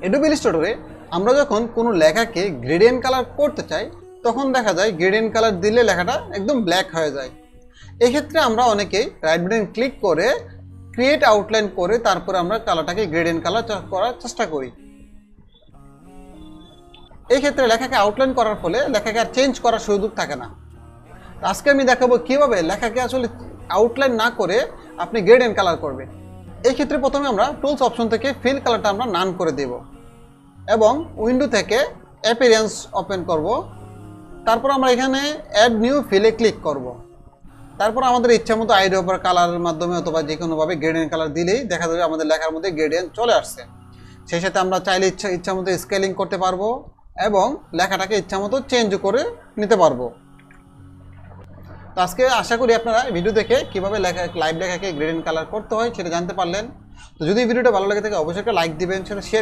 Adobe ইলাস্ট্রেটরে আমরা যখন কোনো লেখাকে গ্রেডিয়েন্ট কালার করতে চাই তখন দেখা যায় গ্রেডিয়েন্ট কালার দিলে লেখাটা একদম ব্ল্যাক হয়ে যায়। এক্ষেত্রে আমরা অনেকেই রাইট বাটন ক্লিক করে ক্রিয়েট আউটলাইন করে তারপরে আমরা কালারটাকে গ্রেডিয়েন্ট কালার করার চেষ্টা করি। এই ক্ষেত্রে লেখাকে আউটলাইন করার ফলে লেখাকে আর চেঞ্জ করার সুযোগ থাকে না। আজকে আমি দেখাবো কীভাবে লেখাকে আসলে আউটলাইন না করে আপনি গ্রেডিয়েন্ট কালার করবেন। এই ক্ষেত্রে প্রথমে আমরা টুলস অপশন থেকে ফিল কালারটা আমরা নান করে দেব এবং উইন্ডো থেকে অ্যাপিয়ারেন্স ওপেন করব। তারপর আমরা এখানে অ্যাড নিউ ফিলে ক্লিক করব। তারপর আমাদের ইচ্ছা মতো আইডি ওভার কালারের মাধ্যমে অথবা যে কোনোভাবে গ্রেডিয়েন্ট কালার দিলেই দেখা যাবে আমাদের লেখার মধ্যে গ্রেডিয়েন্ট চলে আসছে। সেই সাথে আমরা চাইলে ইচ্ছা মতো স্কেলিং করতে পারবো এবং লেখাটাকে ইচ্ছা মতো চেঞ্জ করে নিতে পারবো। তো আজকে আশা করি আপনারা ভিডিও দেখে কীভাবে লাইভ লেখাকে গ্রেডিয়েন্ট কালার করতে হয় সেটা জানতে পারলেন। তো যদি ভিডিওটা ভালো লাগে থাকে অবশ্যই একটা লাইক দিবেন, সেটা শেয়ার